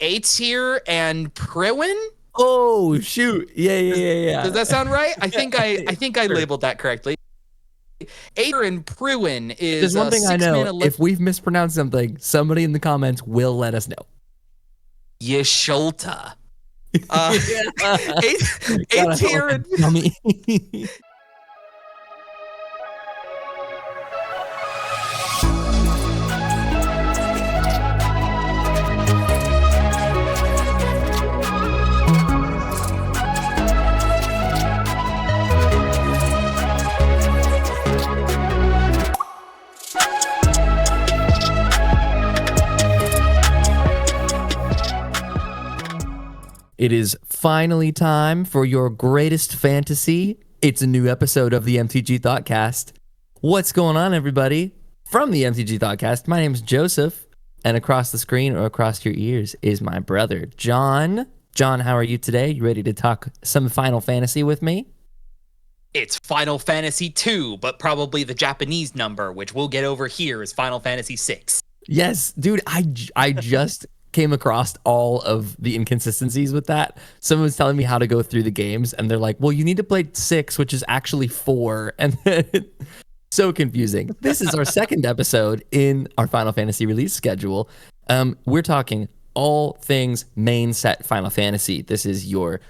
A tier and Priwin. Oh shoot! Yeah. Does that sound right? I think I Sure. labeled that correctly. A tier and Priwin is There's one thing I know. 6-mana. If we've mispronounced something, somebody in the comments will let us know. Yasholta. God, A tier and dummy. It is finally time for your greatest fantasy. It's a new episode of the MTG Thoughtcast. What's going on, everybody? From the MTG Thoughtcast, my name is Joseph, and across the screen or across your ears is my brother, Jon. Jon, how are you today? You ready to talk some Final Fantasy with me? It's Final Fantasy 2, but probably the Japanese number, which we'll get over here, is Final Fantasy 6. Yes, dude, I just came across all of the inconsistencies with that. Someone was telling me how to go through the games, and they're like, well, you need to play 6, which is actually 4. And so confusing. This is our second episode in our Final Fantasy release schedule. We're talking all things main set Final Fantasy. This is your,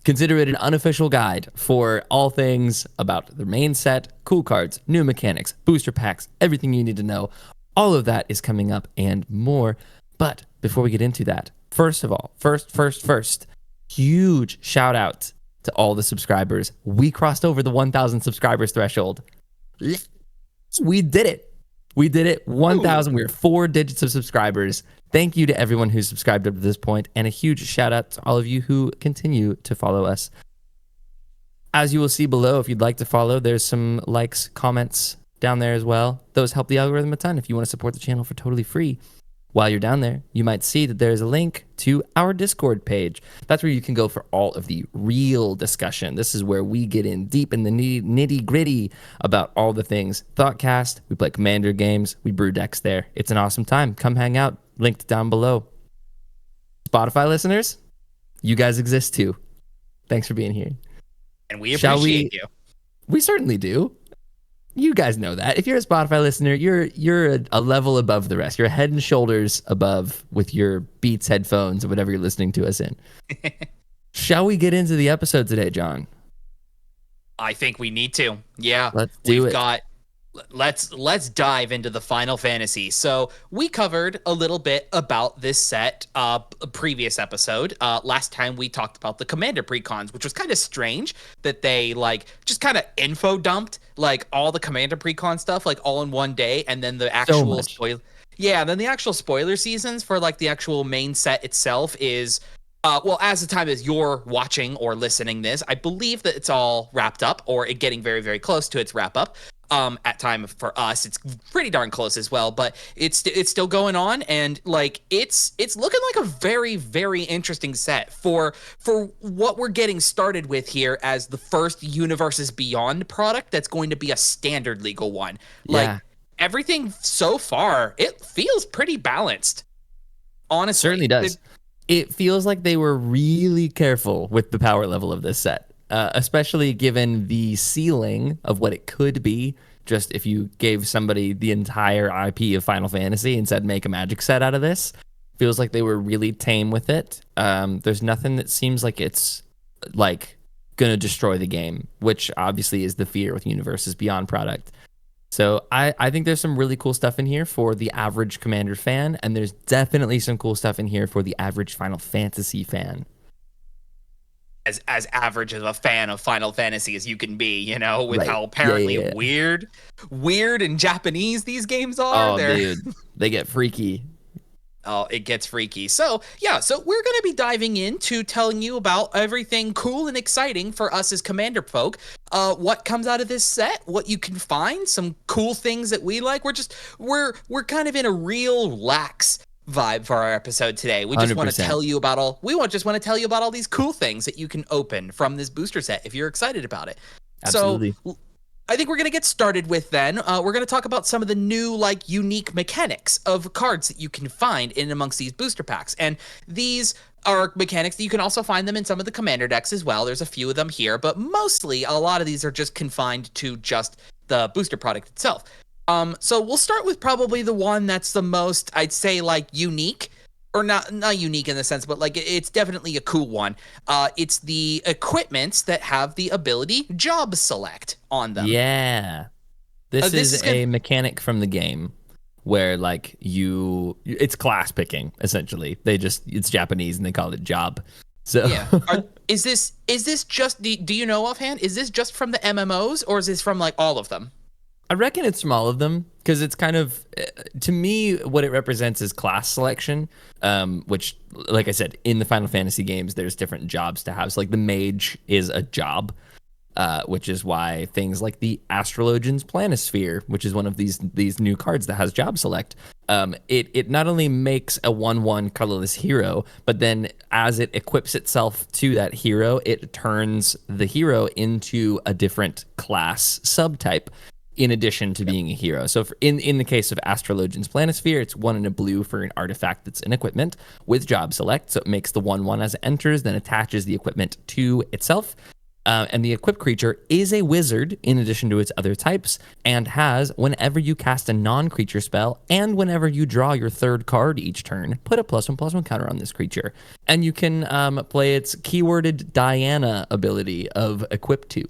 consider it an unofficial guide for all things about the main set, cool cards, new mechanics, booster packs, everything you need to know. All of that is coming up and more. But before we get into that, first of all, first, huge shout out to all the subscribers. We crossed over the 1,000 subscribers threshold. We did it. 1,000. We're 4 digits of subscribers. Thank you to everyone who's subscribed up to this point, and a huge shout out to all of you who continue to follow us. As you will see below, if you'd like to follow, there's some likes, comments down there as well. Those help the algorithm a ton if you want to support the channel for totally free. While you're down there, you might see that there's a link to our Discord page. That's where you can go for all of the real discussion. This is where we get in deep in the nitty gritty about all the things Thoughtcast. We play Commander games. We brew decks there. It's an awesome time. Come hang out. Linked down below. Spotify listeners, you guys exist too. Thanks for being here. And we appreciate you. We certainly do. You guys know that. If you're a Spotify listener, you're a level above the rest. You're head and shoulders above with your Beats headphones or whatever you're listening to us in. Shall we get into the episode today, Jon? I think we need to. Yeah. Let's do it. Let's dive into the Final Fantasy. So we covered a little bit about this set previous episode. Last time we talked about the Commander precons, which was kind of strange that they just kind of info dumped all the Commander precon stuff all in one day, and then the actual spoiler. Yeah, then the actual spoiler seasons for the actual main set itself is as the time as you're watching or listening this, I believe that it's all wrapped up or it getting very, very close to its wrap up. At time for us, it's pretty darn close as well, but it's still going on, and it's looking like a very, very interesting set for what we're getting started with here as the first Universes Beyond product that's going to be a standard legal one. Everything so far, it feels pretty balanced. Honestly, certainly does. It feels like they were really careful with the power level of this set. Especially given the ceiling of what it could be, just if you gave somebody the entire IP of Final Fantasy and said make a Magic set out of this. Feels like they were really tame with it. There's nothing that seems like it's gonna destroy the game, which obviously is the fear with Universes Beyond product. So I think there's some really cool stuff in here for the average Commander fan, and there's definitely some cool stuff in here for the average Final Fantasy fan. As average of a fan of Final Fantasy as you can be, with how apparently weird and Japanese these games are. Oh, dude, they get freaky. Oh, it gets freaky. So, yeah, so we're going to be diving into telling you about everything cool and exciting for us as Commander folk. What comes out of this set, what you can find, some cool things that we like. We're kind of in a real lax vibe for our episode today. We just want to tell you about all these cool things that you can open from this booster set if you're excited about it. Absolutely. So I think we're going to get started with then. We're going to talk about some of the new, like, unique mechanics of cards that you can find in amongst these booster packs. And these are mechanics that you can also find them in some of the commander decks as well. There's a few of them here, but mostly a lot of these are just confined to just the booster product itself. So we'll start with probably the one that's the most, I'd say, like, unique. Or not unique in the sense, but like it's definitely a cool one. It's the equipments that have the ability job select on them. Yeah. This is a mechanic from the game where like it's class picking essentially. It's Japanese and they call it job. So yeah. Is this just do you know offhand? Is this just from the MMOs or is this from like all of them? I reckon it's from all of them because it's kind of, to me, what it represents is class selection, which, like I said, in the Final Fantasy games, there's different jobs to have. So, like, the mage is a job, which is why things like the Astrologian's Planisphere, which is one of these new cards that has job select, it not only makes a 1/1 colorless hero, but then as it equips itself to that hero, it turns the hero into a different class subtype, in addition to being a hero. So in the case of Astrologian's Planisphere, it's 1 and a blue for an artifact that's an equipment with job select. So it makes the 1/1 as it enters, then attaches the equipment to itself. And the equipped creature is a wizard in addition to its other types, and has, whenever you cast a non-creature spell and whenever you draw your third card each turn, put a +1/+1 counter on this creature. And you can play its keyworded Diana ability of equip to.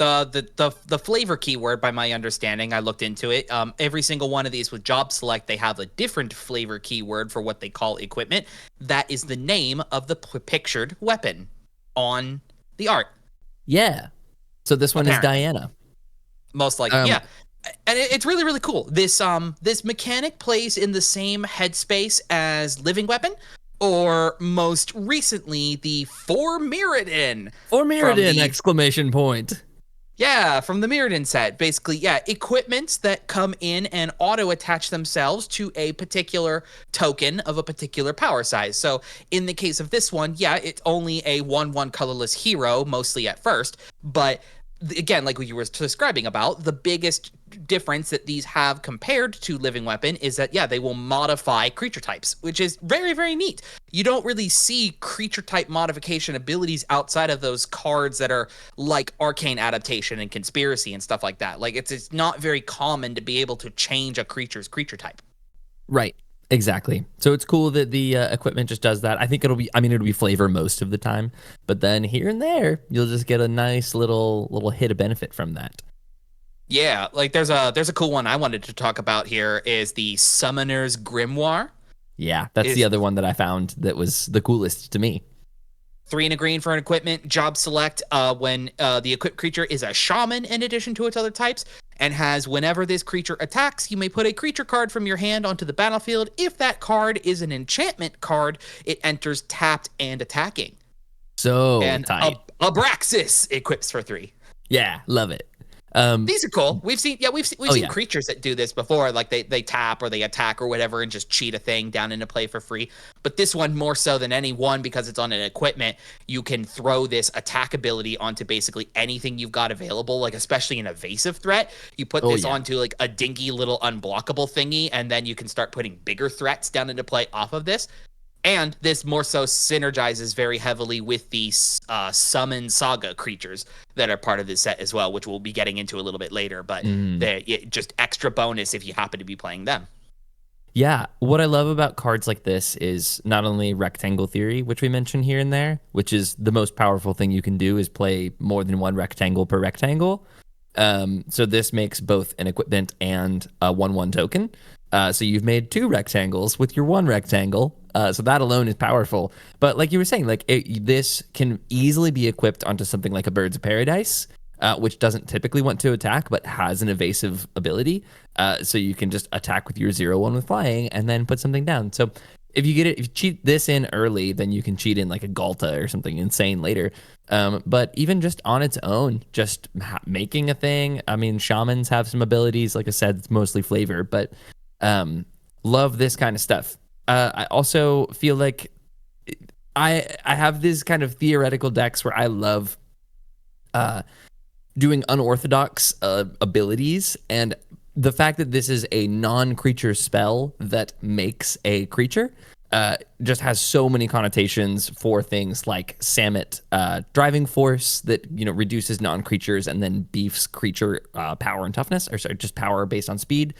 The flavor keyword, by my understanding, I looked into it. Every single one of these with job select, they have a different flavor keyword for what they call equipment. That is the name of the pictured weapon on the art. Yeah. So this one is Diana. Most likely, yeah. And it's really, really cool. This mechanic plays in the same headspace as Living Weapon, or most recently, the For Mirrodin. For Mirrodin, exclamation point. Yeah, from the Mirrodin set. Basically, yeah, equipments that come in and auto-attach themselves to a particular token of a particular power size. So in the case of this one, yeah, it's only a 1/1 colorless hero, mostly at first. But again, like what you were describing about, the biggest difference that these have compared to Living Weapon is that, yeah, they will modify creature types, which is very, very neat. You don't really see creature type modification abilities outside of those cards that are like Arcane Adaptation and Conspiracy and stuff like that. Like, it's not very common to be able to change a creature's creature type. Right. Exactly. So it's cool that the equipment just does that. I think it'll be flavor most of the time, but then here and there, you'll just get a nice little hit of benefit from that. Yeah, like there's a cool one I wanted to talk about here is the Summoner's Grimoire. Yeah, that's the other one that I found that was the coolest to me. 3 and a green for an equipment, job select when the equipped creature is a shaman in addition to its other types, and has whenever this creature attacks, you may put a creature card from your hand onto the battlefield. If that card is an enchantment card, it enters tapped and attacking. So and tight. Abraxas equips for 3. Yeah, love it. These are cool. We've seen creatures that do this before, like they tap or they attack or whatever and just cheat a thing down into play for free. But this one more so than any one, because it's on an equipment, you can throw this attack ability onto basically anything you've got available, like especially an evasive threat. You put this onto like a dinky little unblockable thingy, and then you can start putting bigger threats down into play off of this. And this more so synergizes very heavily with the summon Saga creatures that are part of this set as well, which we'll be getting into a little bit later. But they're just extra bonus if you happen to be playing them. Yeah, what I love about cards like this is not only rectangle theory, which we mentioned here and there, which is the most powerful thing you can do is play more than one rectangle per rectangle. So this makes both an equipment and a 1/1 token. So you've made 2 rectangles with your 1 rectangle. So that alone is powerful. But like you were saying, like this can easily be equipped onto something like a Birds of Paradise, which doesn't typically want to attack, but has an evasive ability. So you can just attack with your 0/1 with flying and then put something down. So if you cheat this in early, then you can cheat in like a Galta or something insane later. But even just on its own, just making a thing. I mean, shamans have some abilities. Like I said, it's mostly flavor, but love this kind of stuff. I also feel like I have these kind of theoretical decks where I love doing unorthodox abilities, and the fact that this is a non-creature spell that makes a creature just has so many connotations for things like Samut driving force that reduces non-creatures and then beefs creature power and toughness, or sorry, just power based on speed.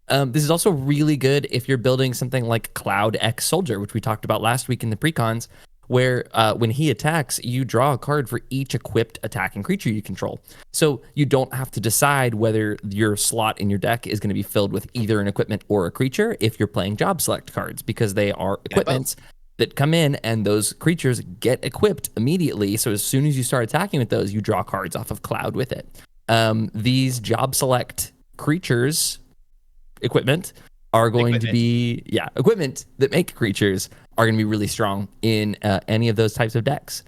This is also really good if you're building something like Cloud X Soldier, which we talked about last week in the precons, where when he attacks, you draw a card for each equipped attacking creature you control. So you don't have to decide whether your slot in your deck is going to be filled with either an equipment or a creature if you're playing job select cards, because they are equipments that come in and those creatures get equipped immediately. So as soon as you start attacking with those, you draw cards off of Cloud with it. These job select creatures equipment are going to be equipment that make creatures are going to be really strong in any of those types of decks.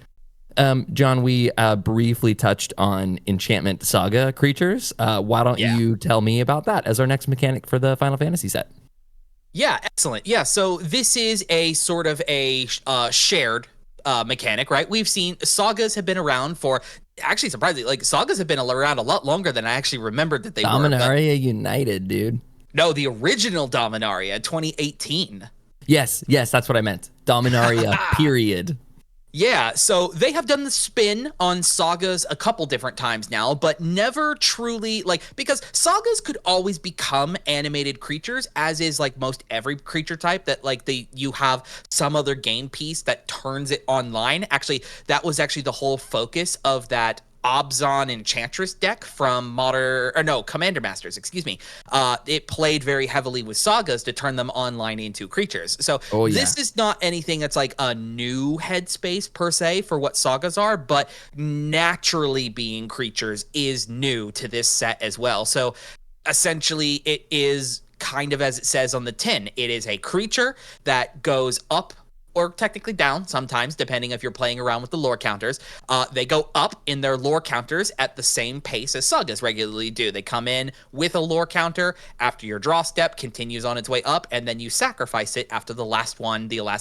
John, we briefly touched on enchantment saga creatures. Why don't you tell me about that as our next mechanic for the Final Fantasy set? Yeah, excellent. Yeah, so this is a sort of a shared mechanic, right? We've seen sagas have been around for, actually surprisingly, like sagas have been around a lot longer than I actually remembered that they were. Dominaria United, dude. No, the original Dominaria, 2018. Yes, that's what I meant. Dominaria, period. Yeah, so they have done the spin on sagas a couple different times now, but never truly, because sagas could always become animated creatures, as is most every creature type that you have some other game piece that turns it online. Actually, that was actually the whole focus of that Obzon Enchantress deck from Commander Masters, excuse me. It played very heavily with sagas to turn them online into creatures. So this is not anything that's a new headspace per se for what sagas are, but naturally being creatures is new to this set as well. So essentially it is kind of as it says on the tin. It is a creature that goes up, or technically down sometimes, depending if you're playing around with the lore counters. They go up in their lore counters at the same pace as sagas regularly do. They come in with a lore counter after your draw step continues on its way up, and then you sacrifice it after the last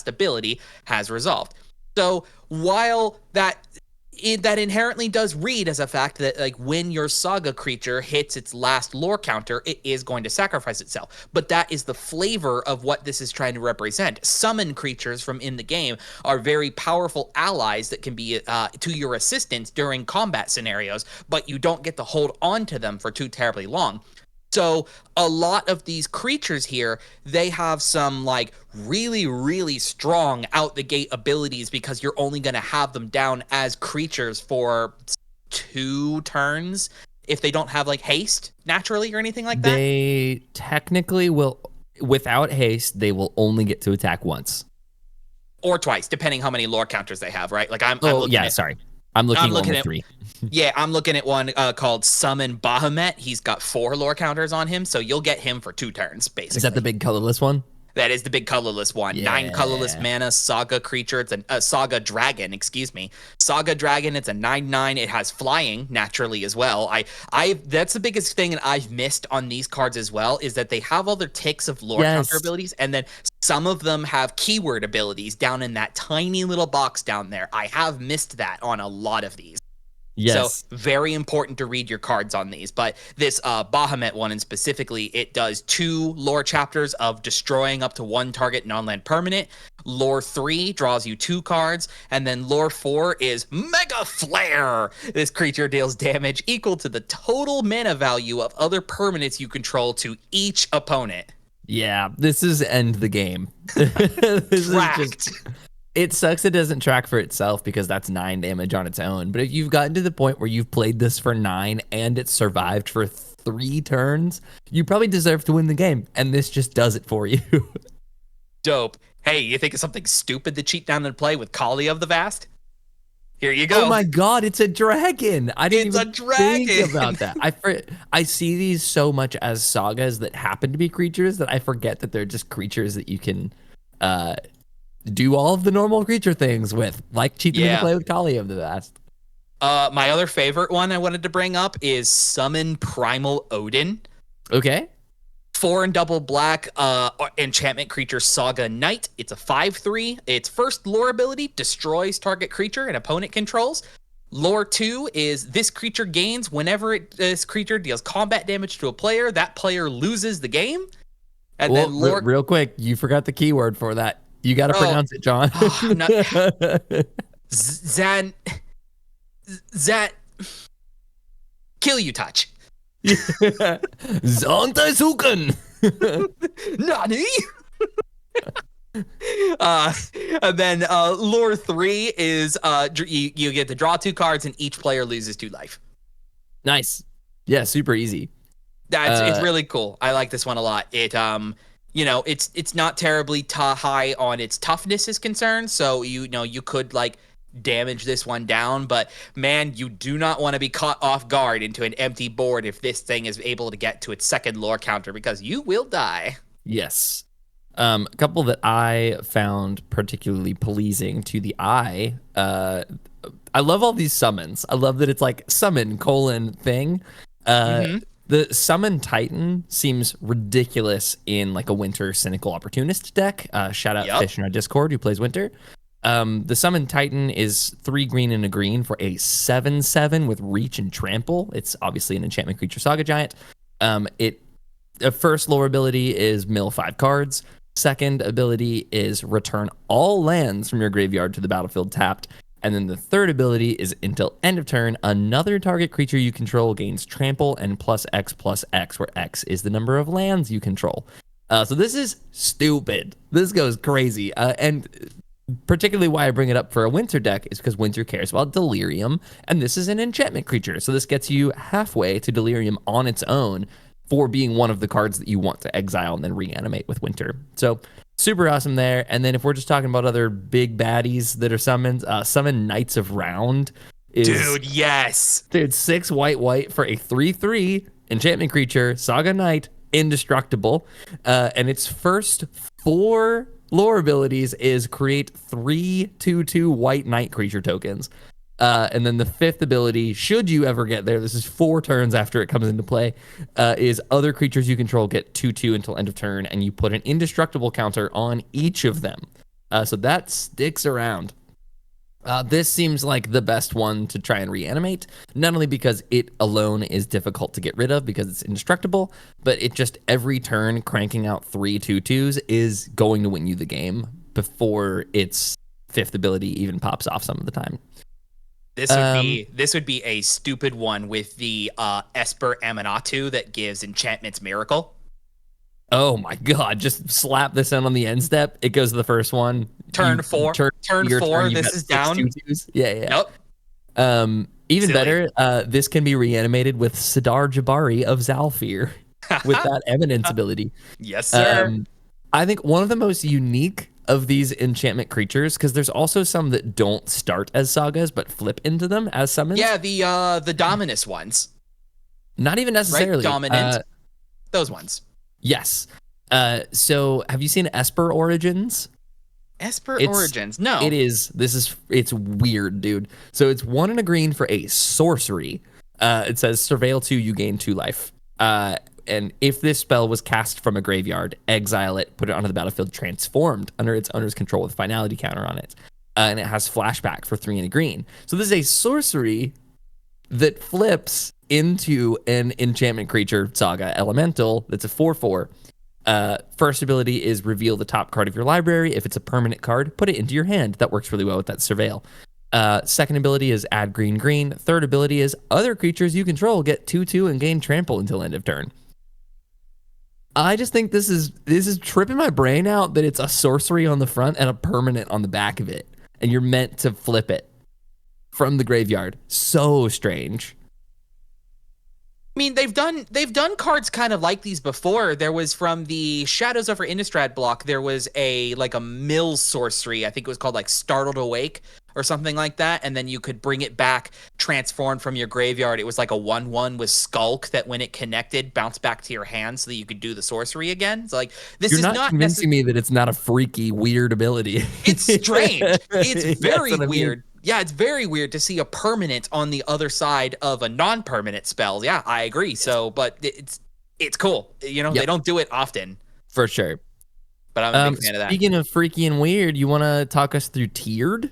ability has resolved. So while that inherently does read as a fact that when your saga creature hits its last lore counter, it is going to sacrifice itself. But that is the flavor of what this is trying to represent. Summon creatures from in the game are very powerful allies that can be to your assistance during combat scenarios, but you don't get to hold on to them for too terribly long. So a lot of these creatures here, they have some really, really strong out the gate abilities, because you're only going to have them down as creatures for 2 turns if they don't have haste naturally or anything like that. They technically will, without haste, they will only get to attack once. Or twice, depending how many lore counters they have, right? I'm looking at 3. Yeah, I'm looking at one called Summon Bahamut. He's got 4 lore counters on him, so you'll get him for 2 turns, basically. Is that the big colorless one? That is the big colorless one. Yeah. 9 colorless mana, saga creature. It's a saga dragon, excuse me. Saga dragon, it's a 9/9. It has flying naturally as well. That's the biggest thing that I've missed on these cards as well, is that they have all their ticks of lore counter abilities, and then some of them have keyword abilities down in that tiny little box down there. I have missed that on a lot of these. Yes. So very important to read your cards on these. But this Bahamut one, and specifically, it does 2 lore chapters of destroying up to 1 target non-land permanent. Lore 3 draws you 2 cards. And then lore 4 is Mega Flare. This creature deals damage equal to the total mana value of other permanents you control to each opponent. Yeah, this is end the game. This Tracked. Is just... It sucks it doesn't track for itself, because that's 9 damage on its own. But if you've gotten to the point where you've played this for 9 and it's survived for 3 turns, you probably deserve to win the game. And this just does it for you. Dope. Hey, you think of something stupid to cheat down and play with Kali of the Vast? Here you go. Oh my God, it's a dragon. I didn't even think about that. I see these so much as sagas that happen to be creatures that I forget that they're just creatures that you can do all of the normal creature things with, like cheat them to play with Kali of the Vast. My other favorite one I wanted to bring up is Summon Primal Odin. Okay. 4 and double black enchantment creature Saga Knight. It's a 5/3. Its first lore ability destroys target creature an opponent controls. Lore 2 is this creature gains whenever this creature deals combat damage to a player, that player loses the game. And then lore... real quick, you forgot the keyword for that. You got to pronounce it, John. Zan... Kill you, touch. Zontaisuken. Nani? And then lore 3 is you get to draw 2 cards and each player loses 2 life. Nice. Yeah, super easy. It's really cool. I like this one a lot. It it's not terribly high on its toughness is concerned, so you could like damage this one down, but man, you do not want to be caught off guard into an empty board if this thing is able to get to its second lore counter, because you will die. Yes. A couple that I found particularly pleasing to the eye. I love all these summons. I love that it's like summon : thing. The Summon Titan seems ridiculous in like a Winter Cynical Opportunist deck. Shout out Fish in our Discord who plays Winter. The Summon Titan is 3 green and a green for a 7/7 with Reach and Trample. It's obviously an enchantment creature Saga Giant. First lore ability is mill 5 cards. Second ability is return all lands from your graveyard to the battlefield tapped. And then the third ability is until end of turn, another target creature you control gains trample and +X/+X, where X is the number of lands you control. So this is stupid. This goes crazy. And particularly why I bring it up for a Winter deck is because Winter cares about Delirium, and this is an enchantment creature. So this gets you halfway to Delirium on its own for being one of the cards that you want to exile and then reanimate with Winter. So super awesome there. And then if we're just talking about other big baddies that are summoned, summon Knights of Round is... Dude, yes! Dude, 6 white for a 3/3 enchantment creature, Saga Knight, indestructible. And its first 4 lore abilities is create 3 2/2 white knight creature tokens. And then the 5th ability, should you ever get there, this is 4 turns after it comes into play, is other creatures you control get 2/2 until end of turn, and you put an indestructible counter on each of them. So that sticks around. This seems like the best one to try and reanimate, not only because it alone is difficult to get rid of because it's indestructible, but it just every turn cranking out 3 2/2s is going to win you the game before its 5th ability even pops off some of the time. This would be a stupid one with the Esper Aminatu that gives Enchantment's Miracle. Oh my god, just slap this in on the end step. It goes to the first one. Turn 4. This is down. 2/2s. Yeah. Yep. Even better, this can be reanimated with Sidar Jabari of Zalfir with that Eminence ability. Yes, sir. I think one of the most unique of these enchantment creatures, because there's also some that don't start as sagas but flip into them as summons. Yeah, the Dominus ones. Not even necessarily. Right? Dominant. Those ones. Yes. So have you seen Esper Origins? Origins? No. It's weird, dude. So it's 1 and a green for a sorcery. It says surveil 2, you gain 2 life. And if this spell was cast from a graveyard, exile it, put it onto the battlefield, transformed under its owner's control with finality counter on it. And it has flashback for 3 and a green. So this is a sorcery that flips into an enchantment creature saga elemental that's a 4/4. First ability is reveal the top card of your library. If it's a permanent card, put it into your hand. That works really well with that surveil. Second ability is add green. Third ability is other creatures you control get 2/2 and gain trample until end of turn. I just think this is tripping my brain out that it's a sorcery on the front and a permanent on the back of it, and you're meant to flip it from the graveyard. So strange. I mean, they've done cards kind of like these before. There was from the Shadows over Innistrad block, there was a mill sorcery. I think it was called like Startled Awake or something like that. And then you could bring it back, transformed from your graveyard. It was like a 1/1 with Skulk that when it connected, bounced back to your hand so that you could do the sorcery again. It's like, You're not convincing me that it's not a freaky, weird ability. It's strange. It's very weird. Yeah, it's very weird to see a permanent on the other side of a non-permanent spell. Yeah, I agree. So, but it's cool. They don't do it often. For sure. But I'm a big fan of that. Speaking of freaky and weird, you want to talk us through Tiered?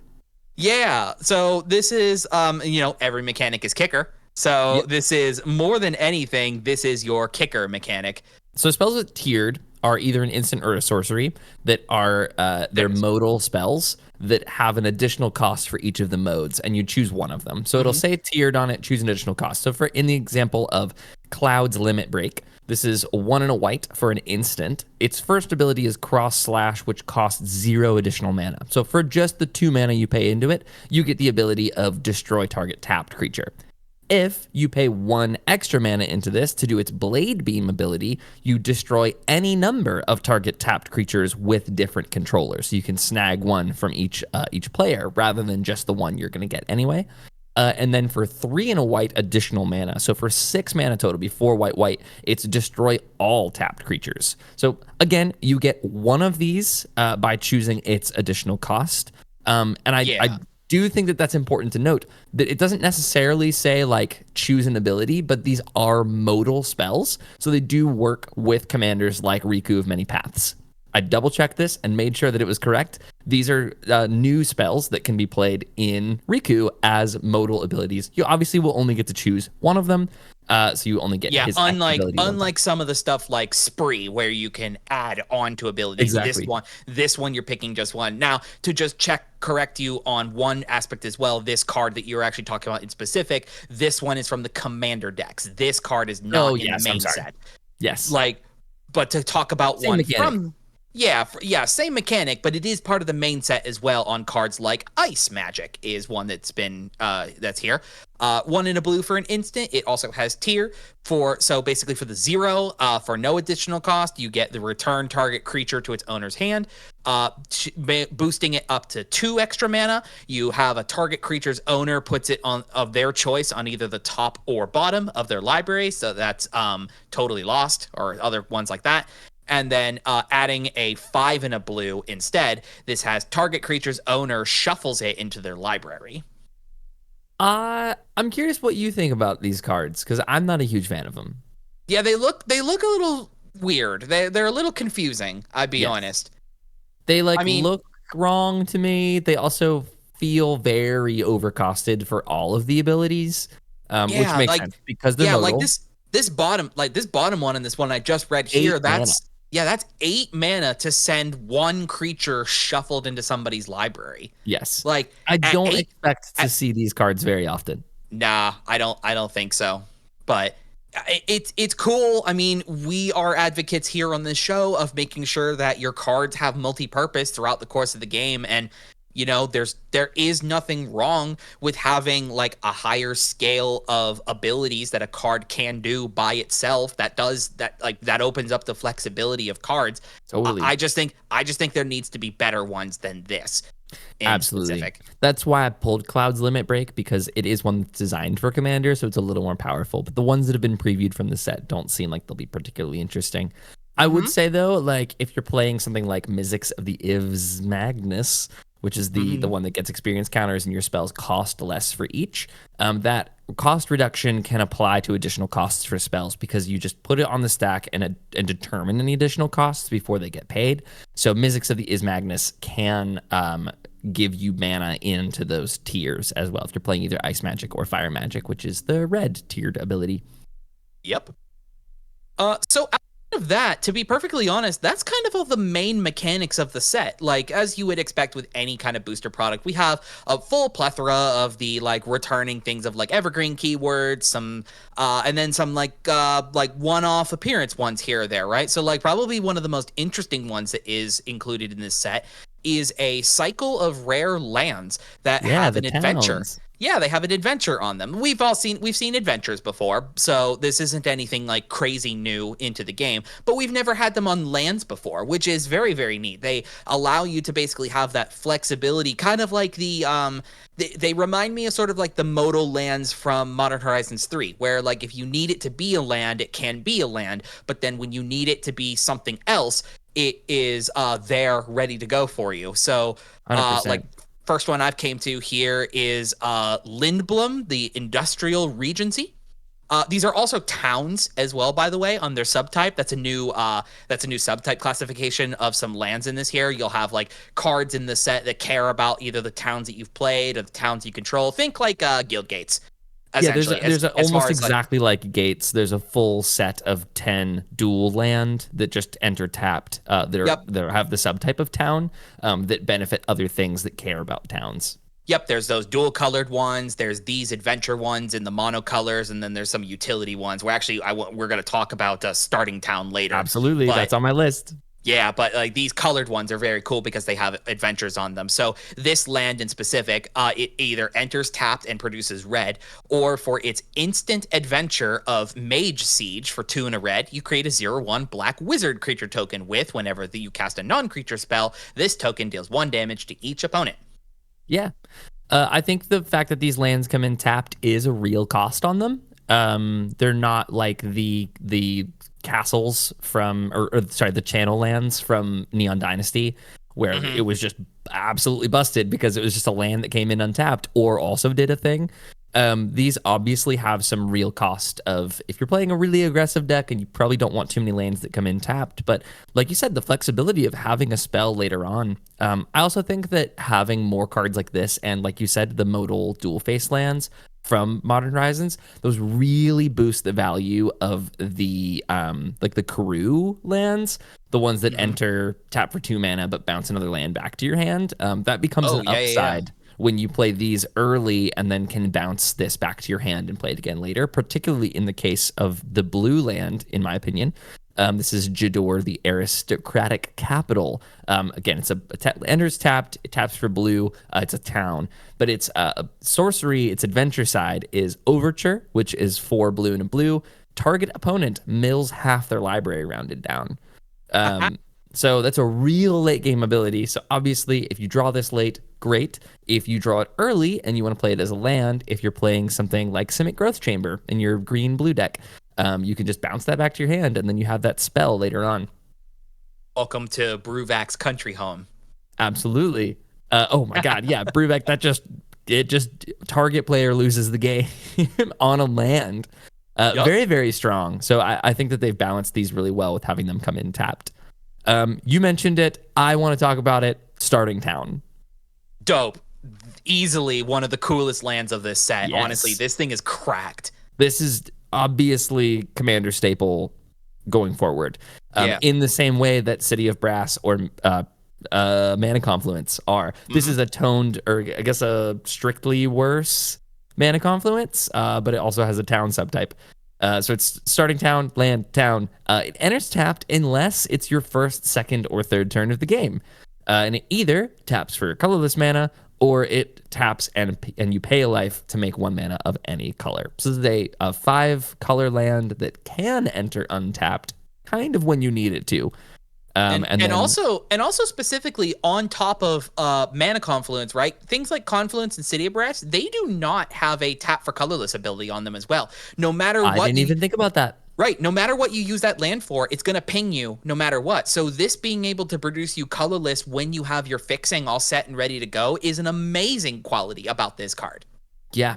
Yeah. So this is, every mechanic is kicker. So Yep. this is more than anything, this is your kicker mechanic. So spells with tiered are either an instant or a sorcery that are There they're it is. modal spells that have an additional cost for each of the modes, and you choose one of them. So it'll Mhm. say tiered on it, choose an additional cost. So for in the example of Cloud's Limit Break, this is 1 and a white for an instant. Its first ability is Cross Slash, which costs 0 additional mana. So for just the 2 mana you pay into it, you get the ability of destroy target tapped creature. If you pay 1 extra mana into this to do its Blade Beam ability, you destroy any number of target tapped creatures with different controllers. So you can snag one from each player rather than just the one you're going to get anyway. And then for 3 and a white additional mana, so for 6 mana total, before white, it's destroy all tapped creatures. So again, you get one of these by choosing its additional cost. And I do think that that's important to note that it doesn't necessarily say like choose an ability, but these are modal spells. So they do work with commanders like Riku of Many Paths. I double checked this and made sure that it was correct. These are new spells that can be played in Riku as modal abilities. You obviously will only get to choose one of them. So you only get his ability unlike some of the stuff like Spree, where you can add on to abilities. Exactly. This one you're picking just one. Now, to just correct you on one aspect as well, this card that you're actually talking about in specific, this one is from the Commander decks. This card is not in the main set. Yes. But to talk about Same one mechanic. from same mechanic, but it is part of the main set as well on cards like Ice Magic is one that's been that's here. 1 in a blue for an instant. It also has tier basically for the 0 for no additional cost, you get the return target creature to its owner's hand. Boosting it up to 2 extra mana. You have a target creature's owner puts it on of their choice on either the top or bottom of their library. So that's Totally Lost or other ones like that. And then adding a 5 in a blue instead. This has target creature's owner shuffles it into their library. I'm curious what you think about these cards because I'm not a huge fan of them. Yeah, they look a little weird. They're a little confusing. I'd be honest. They look wrong to me. They also feel very overcosted for all of the abilities, which makes sense because they're modal. Like this bottom one and this one I just read here. That's 8 mana to send 1 creature shuffled into somebody's library. Yes. Like I don't expect to see these cards very often. Nah, I don't think so. But it's cool. I mean, we are advocates here on this show of making sure that your cards have multi-purpose throughout the course of the game, and there is nothing wrong with having like a higher scale of abilities that a card can do by itself that opens up the flexibility of cards. Totally. I just think there needs to be better ones than this. Absolutely. Specific. That's why I pulled Cloud's Limit Break because it is one that's designed for Commander, so it's a little more powerful. But the ones that have been previewed from the set don't seem like they'll be particularly interesting. I would say though, like if you're playing something like Mizzix of the Ivs Magnus, which is the one that gets experience counters and your spells cost less for each. That cost reduction can apply to additional costs for spells because you just put it on the stack and determine any additional costs before they get paid. So Mizzix of the Ismagnus can give you mana into those tiers as well if you're playing either Ice Magic or Fire Magic, which is the red tiered ability. Yep. So out of that, to be perfectly honest, that's kind of all the main mechanics of the set. Like, as you would expect with any kind of booster product, we have a full plethora of the like returning things of like evergreen keywords, some and then some like one-off appearance ones here or there, right? So like probably one of the most interesting ones that is included in this set is a cycle of rare lands that have an adventure. Yeah, they have an adventure on them. We've seen adventures before, so this isn't anything like crazy new into the game, but we've never had them on lands before, which is very, very neat. They allow you to basically have that flexibility, kind of like they remind me of sort of like the modal lands from Modern Horizons 3, where like if you need it to be a land, it can be a land, but then when you need it to be something else, it is there ready to go for you. So like first one I've came to here is Lindblom, the Industrial Regency. These are also towns as well, by the way, on their subtype. That's a new subtype classification of some lands in this here. You'll have like cards in the set that care about either the towns that you've played or the towns you control. Think like Guild Gates. Yeah, there's almost exactly like Gates. There's a full set of 10 dual land that just enter tapped. That have the subtype of town that benefit other things that care about towns. Yep, there's those dual colored ones. There's these adventure ones in the monocolors, and then there's some utility ones. We're going to talk about Starting Town later. Absolutely, that's on my list. Yeah, but like these colored ones are very cool because they have adventures on them. So this land in specific, it either enters tapped and produces red, or for its instant adventure of Mage Siege for 2 and a red, you create a 0/1 black wizard creature token with whenever you cast a non-creature spell, this token deals 1 damage to each opponent. Yeah. I think the fact that these lands come in tapped is a real cost on them. They're not like the castles from, the channel lands from Neon Dynasty, where it was just absolutely busted because it was just a land that came in untapped or also did a thing. These obviously have some real cost of, if you're playing a really aggressive deck and you probably don't want too many lands that come in tapped, but like you said, the flexibility of having a spell later on. I also think that having more cards like this and, like you said, the modal dual face lands from Modern Horizons, those really boost the value of the like the Crew lands, the ones that enter tap for 2 mana but bounce another land back to your hand. That becomes an upside. Yeah. When you play these early and then can bounce this back to your hand and play it again later, particularly in the case of the blue land, in my opinion. This is Jador, the Aristocratic Capital. Again, it's enters tapped, it taps for blue, it's a town, but it's sorcery, its adventure side is Overture, which is 4 blue and a blue. Target opponent mills half their library rounded down. So that's a real late game ability. So obviously, if you draw this late, great. If you draw it early and you want to play it as a land, if you're playing something like Simic Growth Chamber in your green-blue deck, you can just bounce that back to your hand, and then you have that spell later on. Welcome to Bruvac's country home. Absolutely. Oh my God, yeah, Bruvac. Target player loses the game on a land. Very, very strong. So I think that they've balanced these really well with having them come in tapped. You mentioned it. I want to talk about it. Starting Town. Dope. Easily one of the coolest lands of this set. Yes. Honestly, this thing is cracked. This is obviously Commander staple going forward. In the same way that City of Brass or Mana Confluence are. This is a toned, or I guess a strictly worse Mana Confluence, but it also has a town subtype. So it's Starting Town, land, town. It enters tapped unless it's your first, second, or third turn of the game. And it either taps for colorless mana, or it taps and you pay a life to make 1 mana of any color. So this is a 5-color land that can enter untapped, kind of when you need it to. And also specifically on top of Mana Confluence, right? Things like Confluence and City of Brass, they do not have a tap for colorless ability on them as well. No matter what, I didn't even think about that. Right, no matter what you use that land for, it's going to ping you no matter what. So this being able to produce you colorless when you have your fixing all set and ready to go is an amazing quality about this card. Yeah,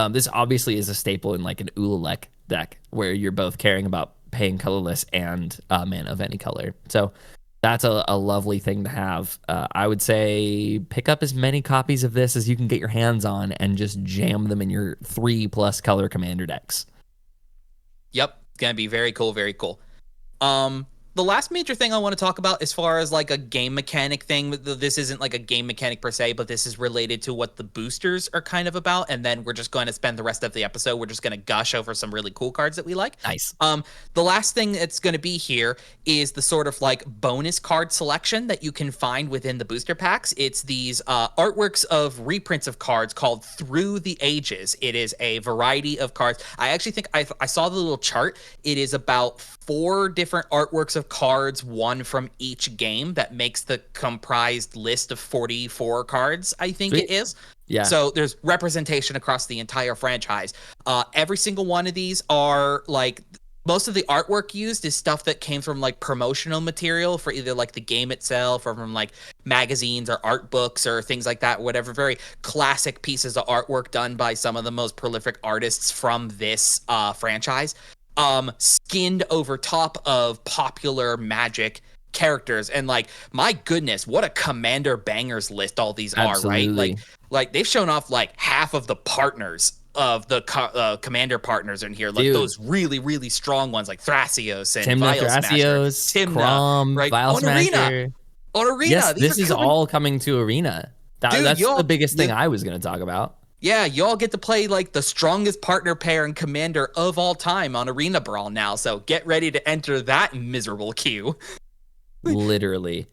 this obviously is a staple in like an Ulalek deck where you're both caring about paying colorless and mana of any color. So that's a lovely thing to have. I would say pick up as many copies of this as you can get your hands on and just jam them in your 3+ color commander decks. Yep, it's gonna be very cool, very cool. The last major thing I want to talk about as far as like a game mechanic thing, this isn't like a game mechanic per se, but this is related to what the boosters are kind of about, and then we're just going to spend the rest of the episode, we're just going to gush over some really cool cards that we like. Nice. The last thing that's going to be here is the sort of like bonus card selection that you can find within the booster packs. It's these artworks of reprints of cards called Through the Ages. It is a variety of cards. I actually think I saw the little chart. It is about 4 different artworks of cards, 1 from each game, that makes the comprised list of 44 cards, I think it is. Yeah. So there's representation across the entire franchise. Every single one of these are like most of the artwork used is stuff that came from like promotional material for either like the game itself or from like magazines or art books or things like that, whatever. Very classic pieces of artwork done by some of the most prolific artists from this franchise, skinned over top of popular Magic characters. And like, my goodness, what a commander bangers list all these Absolutely. are, right? Like they've shown off like half of the partners of the commander partners in here, like Dude. those really, really strong ones, like Thrasios and Timna, Vial Thrasios, Smasher, Timna, Crom, right? Vial On Smasher. Arena. On Arena. Yes, These this is all coming to Arena. Dude, That's the biggest thing I was going to talk about. Yeah, y'all get to play like the strongest partner pair and commander of all time on Arena Brawl now, so get ready to enter that miserable queue. Literally.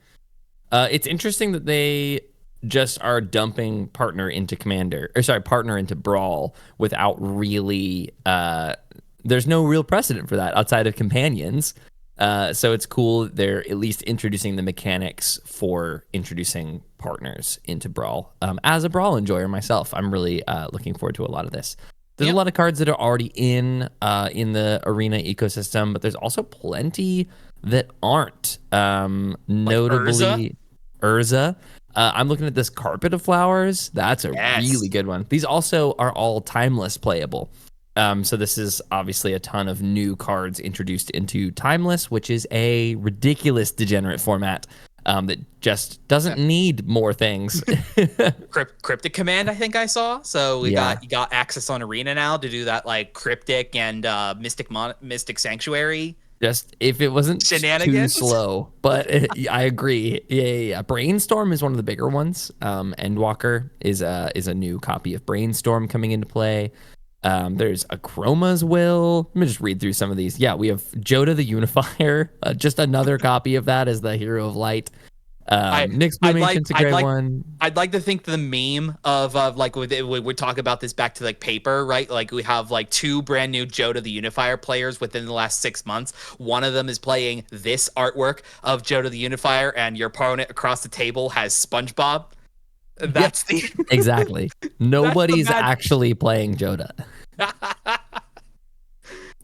It's interesting that they just are dumping partner into partner into Brawl without really there's no real precedent for that outside of companions. So it's cool that they're at least introducing the mechanics for introducing partners into Brawl. As a Brawl enjoyer myself, I'm really looking forward to a lot of this. There's a lot of cards that are already in the Arena ecosystem, but there's also plenty that aren't. Notably, Urza. I'm looking at this Carpet of Flowers. That's a really good one. These also are all timeless playable. So this is obviously a ton of new cards introduced into Timeless, which is a ridiculous degenerate format that just doesn't need more things. Cryptic Command, I think I saw. So you got access on Arena now to do that, like Cryptic and Mystic Sanctuary. Just if it wasn't too slow, but I agree. Yeah. Brainstorm is one of the bigger ones. Endwalker is a new copy of Brainstorm coming into play. There's Chroma's Will. Let me just read through some of these. Yeah, we have Joda the Unifier, just another copy of that as the Hero of Light. Nyx Formation's a great one. I'd like to think the meme of like we talk about this back to like paper, right? Like we have like 2 brand new Joda the Unifier players within the last 6 months. One of them is playing this artwork of Joda the Unifier, and your opponent across the table has SpongeBob. That's exactly. Nobody's actually playing Joda.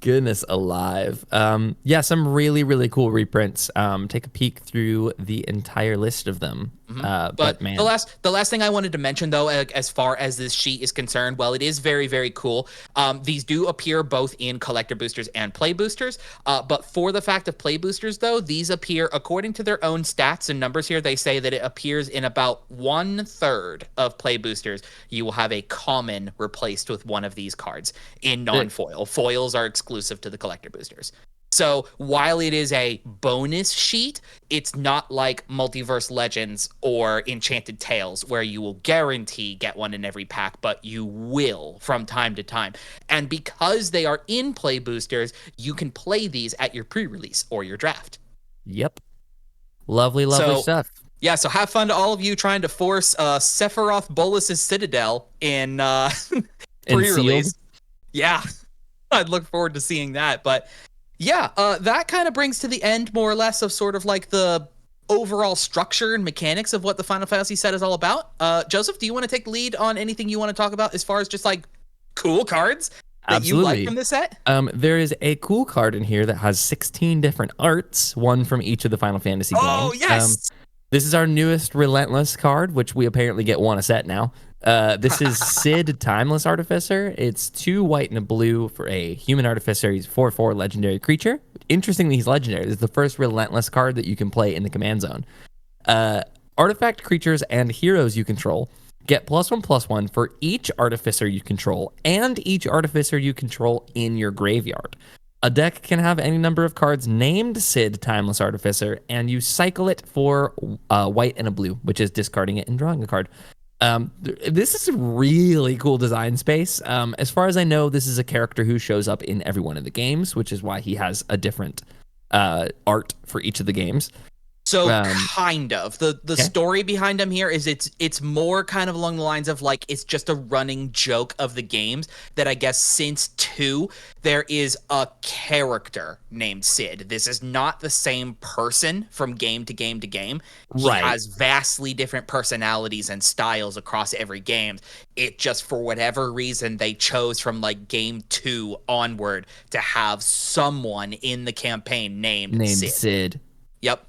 Goodness alive. Some really, really cool reprints. Take a peek through the entire list of them. But man, the last thing I wanted to mention, though, as far as this sheet is concerned, while it is very, very cool, these do appear both in collector boosters and play boosters. But for the fact of play boosters, though, these appear according to their own stats and numbers here. They say that it appears in about 1/3 of play boosters. You will have a common replaced with one of these cards in non-foil. Foils are exclusive to the collector boosters. So while it is a bonus sheet, it's not like Multiverse Legends or Enchanted Tales where you will guarantee get one in every pack, but you will from time to time. And because they are in play boosters, you can play these at your pre-release or your draft. Yep. Lovely stuff. Yeah, so have fun to all of you trying to force Sephiroth Bolas's Citadel in pre-release. Yeah, I'd look forward to seeing that, but... Yeah, that kind of brings to the end, more or less, of sort of like the overall structure and mechanics of what the Final Fantasy set is all about. Joseph, do you want to take the lead on anything you want to talk about as far as just like cool cards that you like from this set? There is a cool card in here that has 16 different arts, one from each of the Final Fantasy games. Oh, yes! This is our newest Relentless card, which we apparently get one a set now. This is Sid, Timeless Artificer. It's 2 white and a blue for a human artificer. He's 4/4 legendary creature. Interestingly, he's legendary. This is the first Relentless card that you can play in the command zone. Artifact creatures and heroes you control get +1/+1 for each artificer you control and each artificer you control in your graveyard. A deck can have any number of cards named Sid, Timeless Artificer, and you cycle it for white and a blue, which is discarding it and drawing a card. This is a really cool design space. As far as I know, this is a character who shows up in every one of the games, which is why he has a different art for each of the games. So Um, kind of the okay. story behind him here is it's more kind of along the lines of like it's just a running joke of the games that I guess since 2 there is a character named Sid. This is not the same person from game to game to game. He Right. has vastly different personalities and styles across every game. It just for whatever reason they chose from like game 2 onward to have someone in the campaign named Named Sid. Sid. Yep.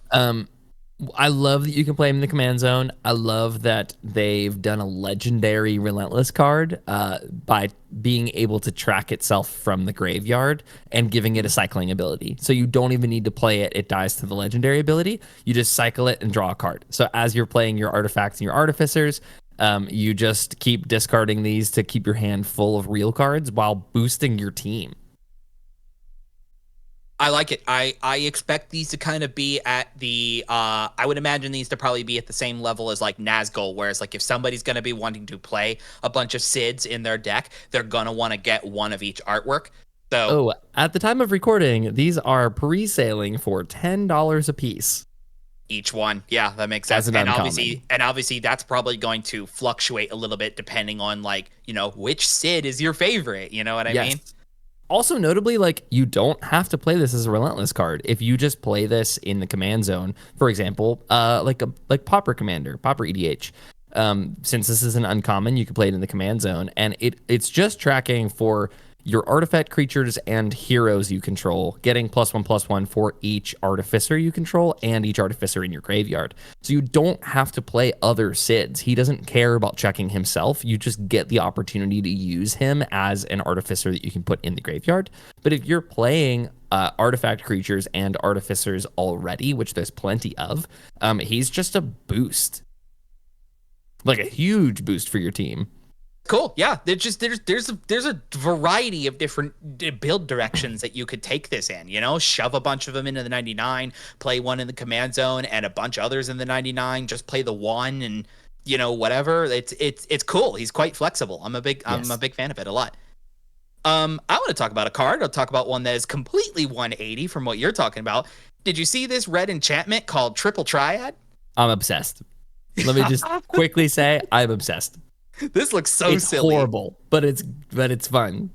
I love that you can play him in the command zone. I love that they've done a legendary relentless card by being able to track itself from the graveyard and giving it a cycling ability. So you don't even need to play it. It dies to the legendary ability. You just cycle it and draw a card. So as you're playing your artifacts and your artificers, you just keep discarding these to keep your hand full of real cards while boosting your team. I like it. I expect these to kind of be at the I would imagine these to probably be at the same level as like Nazgul, whereas like if somebody's going to be wanting to play a bunch of Sids in their deck, they're going to want to get one of each artwork. So at the time of recording, these are pre-selling for $10 a piece. each one. Yeah, that makes sense. As an And uncommon. obviously that's probably going to fluctuate a little bit depending on like, which Sid is your favorite, you know what I mean? Also, notably, like you don't have to play this as a relentless card. If you just play this in the command zone, for example, like Pauper Commander, Pauper EDH. Since this is an uncommon, you can play it in the command zone, and it's just tracking for your artifact creatures and heroes you control, getting +1/+1 for each artificer you control and each artificer in your graveyard. So you don't have to play other Sids. He doesn't care about checking himself. You just get the opportunity to use him as an artificer that you can put in the graveyard. But if you're playing artifact creatures and artificers already, which there's plenty of, he's just a boost. Like a huge boost for your team. Cool. Yeah, there's a variety of different build directions that you could take this in. Shove a bunch of them into the 99, play one in the command zone, and a bunch of others in the 99. Just play the one, and whatever. It's cool. He's quite flexible. I'm a big fan of it a lot. I want to talk about a card. I'll talk about one that is completely 180 from what you're talking about. Did you see this red enchantment called Triple Triad? I'm obsessed. Let me just quickly say I'm obsessed. This looks so it's silly. Horrible, but it's fun.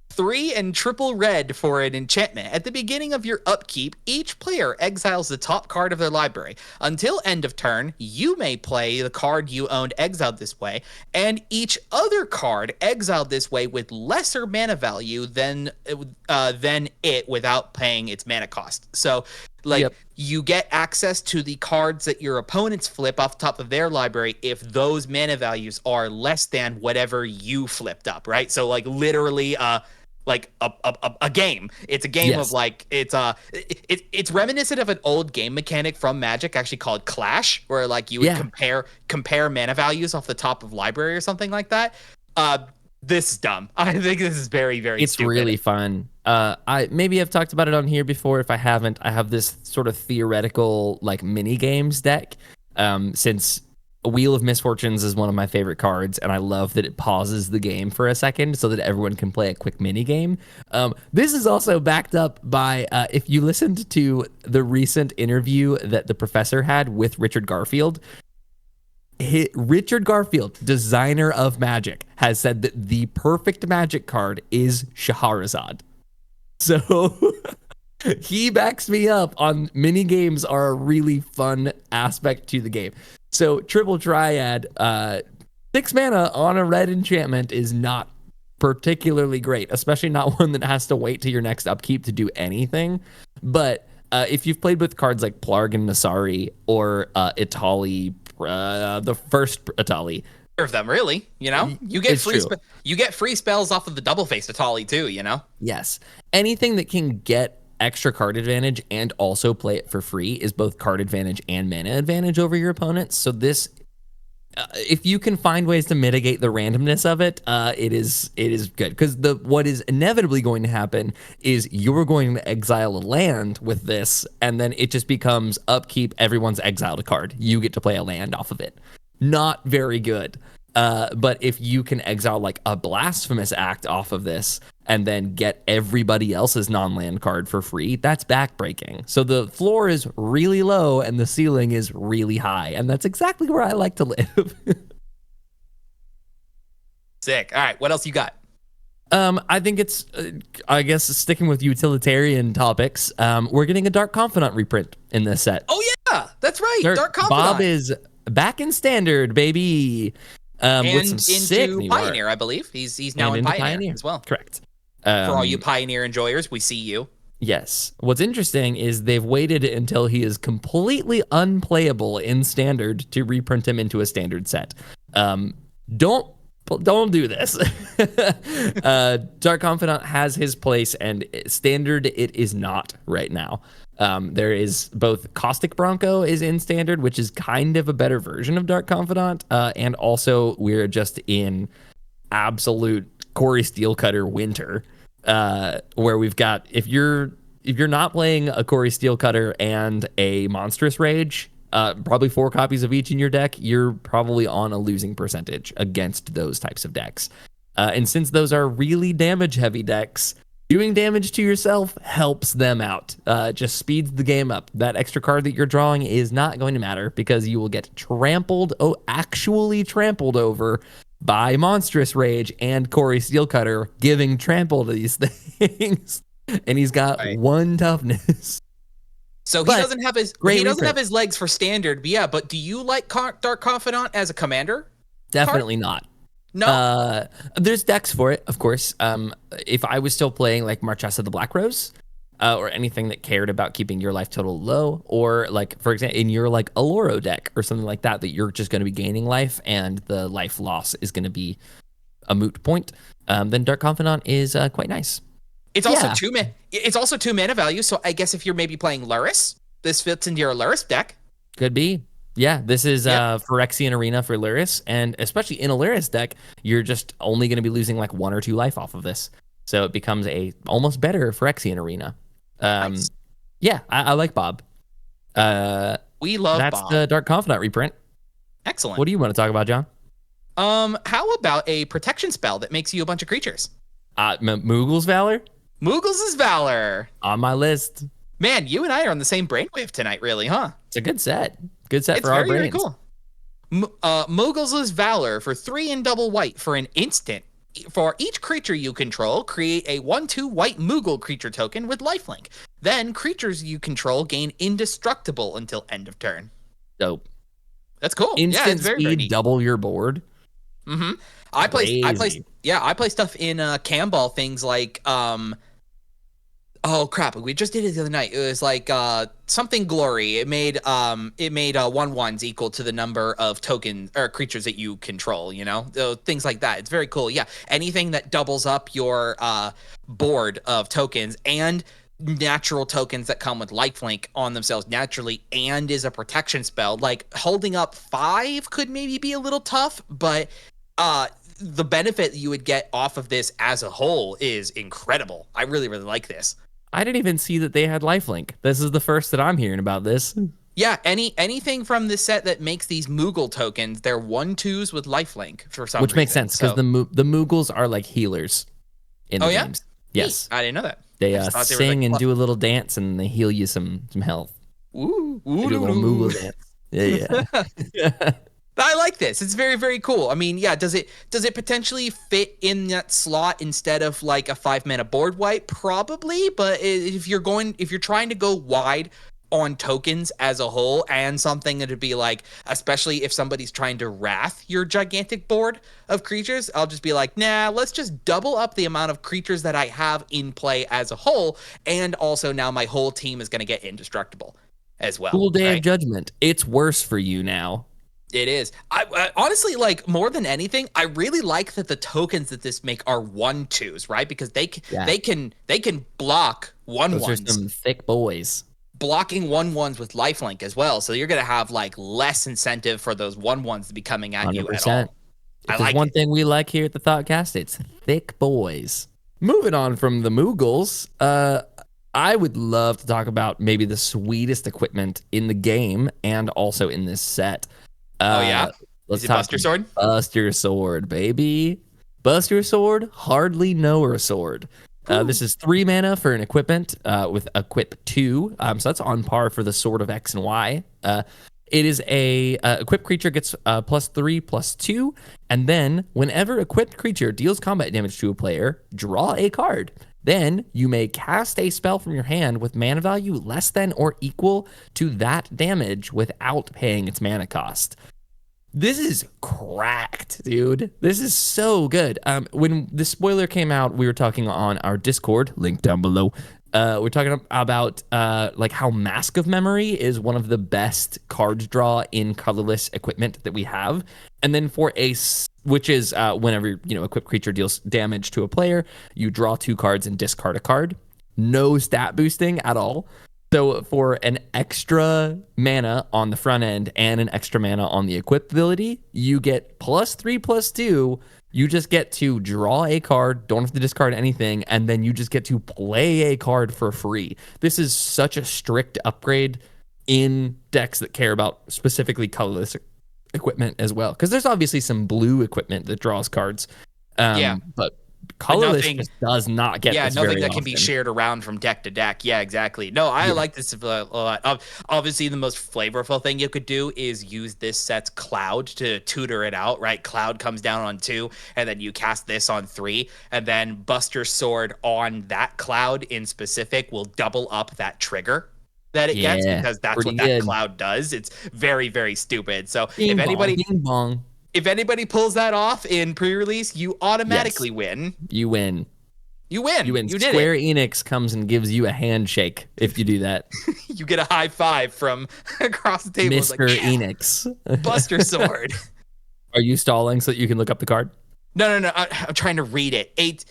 3 and triple red for an enchantment. At the beginning of your upkeep, each player exiles the top card of their library. Until end of turn, you may play the card you owned exiled this way, and each other card exiled this way with lesser mana value than it without paying its mana cost. So, you get access to the cards that your opponents flip off the top of their library if those mana values are less than whatever you flipped up, right? So, like, literally, like a game. It's a game of like it's reminiscent of an old game mechanic from Magic actually called Clash, where like you would compare mana values off the top of library or something like that. This is dumb. I think this is very, very It's stupid. really fun. I've talked about it on here before. If I haven't, I have this sort of theoretical like mini games deck. Since Wheel of Misfortunes is one of my favorite cards, and I love that it pauses the game for a second so that everyone can play a quick mini game. This is also backed up by if you listened to the recent interview that the professor had with Richard Garfield. Richard Garfield, designer of Magic, has said that the perfect Magic card is Shahrazad. So he backs me up on mini games are a really fun aspect to the game. So Triple Triad, 6 mana on a red enchantment is not particularly great, especially not one that has to wait till your next upkeep to do anything. But if you've played with cards like Plarg and Nasari or Itali, the first Itali, of them really, you get you get free spells off of the double faced Atali too, Yes, anything that can get extra card advantage and also play it for free is both card advantage and mana advantage over your opponents. So this, if you can find ways to mitigate the randomness of it, it is good, because what is inevitably going to happen is you're going to exile a land with this, and then it just becomes upkeep. Everyone's exiled a card. You get to play a land off of it. Not very good. But if you can exile like a Blasphemous Act off of this, and then get everybody else's non-land card for free, that's backbreaking. So the floor is really low and the ceiling is really high, and that's exactly where I like to live. Sick. All right, what else you got? I think it's, I guess, sticking with utilitarian topics. We're getting a Dark Confidant reprint in this set. Oh yeah, that's right. Dark Confidant. Bob is back in Standard, baby. And with some sick into Pioneer, I believe. He's now in Pioneer as well. Correct. For all you Pioneer enjoyers, we see you. Yes. What's interesting is they've waited until he is completely unplayable in Standard to reprint him into a Standard set. Don't do this. Dark Confidant has his place, and Standard it is not right now. There is both Caustic Bronco is in Standard, which is kind of a better version of Dark Confidant, and also we're just in absolute Corey Steelcutter winter, where we've got if you're not playing a Corey Steelcutter and a Monstrous Rage, probably 4 copies of each in your deck, you're probably on a losing percentage against those types of decks. And since those are really damage-heavy decks, doing damage to yourself helps them out. Just speeds the game up. That extra card that you're drawing is not going to matter because you will get actually trampled over by Monstrous Rage and Corey Steelcutter giving trample to these things. And he's got 1 toughness. So he doesn't have his legs for Standard, but yeah. But do you like Dark Confidant as a commander? Definitely not. No. There's decks for it, of course. If I was still playing like Marchesa the Black Rose, or anything that cared about keeping your life total low, or like for example in your like Aloro deck or something like that you're just going to be gaining life and the life loss is going to be a moot point, then Dark Confidant is quite nice. It's also 2 mana. It's also 2 mana value. So I guess if you're maybe playing Luris, this fits into your Luris deck. Could be. Yeah, this is Phyrexian Arena for Luris, and especially in a Luris deck, you're just only going to be losing like 1 or 2 life off of this. So it becomes a almost better Phyrexian Arena. Nice. Yeah, I like Bob. We love Bob. That's the Dark Confidant reprint. Excellent. What do you want to talk about, John? How about a protection spell that makes you a bunch of creatures? Moogle's Valor? Moogles' Valor. On my list. Man, you and I are on the same brainwave tonight, really, huh? It's a good set. Good set for our brains. It's very cool. Moogles' Valor for 3 and double white for an instant. For each creature you control, create a 1/2 white Moogle creature token with lifelink. Then creatures you control gain indestructible until end of turn. Dope. That's cool. Instant it's very, speed, very neat. double your board. Mm-hmm. I play stuff in Camball, things like oh crap, we just did it the other night. It was like something glory. It made 1/1s equal to the number of tokens or creatures that you control, so things like that. It's very cool. Yeah, anything that doubles up your board of tokens and natural tokens that come with lifelink on themselves naturally and is a protection spell. Like holding up 5 could maybe be a little tough, but the benefit you would get off of this as a whole is incredible. I really, really like this. I didn't even see that they had lifelink. This is the first that I'm hearing about this. Yeah, anything from this set that makes these Moogle tokens, they're 1/2s with lifelink for some reason. Which makes sense because the Moogles are like healers in the games. Yes. I didn't know that. They sing and do a little dance and they heal you some health. Ooh, they do a little Moogle dance. Yeah. I like this. It's very, very cool. I mean, yeah, does it potentially fit in that slot instead of like a 5-mana board wipe? Probably, but if you're trying to go wide on tokens as a whole and something that'd be like, especially if somebody's trying to wrath your gigantic board of creatures, I'll just be like, nah, let's just double up the amount of creatures that I have in play as a whole, and also now my whole team is going to get indestructible as well. Cool Day of Judgment. It's worse for you now. It is. I honestly, like, more than anything, I really like that the tokens that this make are 1/2s, right? Because they can block 1/1s. Those are some thick boys. Blocking 1/1s with lifelink as well, so you're gonna have like less incentive for those 1/1s to be coming at 100%. You at all. If there's one thing we like here at the Thoughtcast, it's thick boys. Moving on from the Moogles, I would love to talk about maybe the sweetest equipment in the game and also in this set. Let's talk Buster Sword. Buster Sword, baby. Buster Sword, Hardly Knower Sword. This is 3 mana for an equipment with equip 2. So that's on par for the Sword of X and Y. It is a equipped creature gets +3/+2, and then whenever equipped creature deals combat damage to a player, draw a card. Then you may cast a spell from your hand with mana value less than or equal to that damage without paying its mana cost. This is cracked, dude. This is so good. When the spoiler came out, we were talking on our Discord, link down below. We're talking about like how Mask of Memory is one of the best card draw in colorless equipment that we have. And then for which is whenever equipped creature deals damage to a player, you draw 2 cards and discard a card. No stat boosting at all. So for an extra mana on the front end and an extra mana on the equipped ability, you get +3/+2. You just get to draw a card, don't have to discard anything, and then you just get to play a card for free. This is such a strict upgrade in decks that care about specifically colorless equipment as well. Because there's obviously some blue equipment that draws cards. But colorless just does not get this nothing very that often. can be shared around from deck to deck. Yeah, exactly. No, I like this a lot. Obviously, the most flavorful thing you could do is use this set's Cloud to tutor it out, right? Cloud comes down on 2, and then you cast this on 3, and then Buster Sword on that Cloud in specific will double up that trigger that it gets, because that's what that Cloud does. It's very, very stupid. So if anybody pulls that off in pre-release, you automatically win. You win. You win. You did Square Enix comes and gives you a handshake if you do that. You get a high five from across the table. Mr. Enix. Buster Sword. Are you stalling so that you can look up the card? No. I'm trying to read it. It's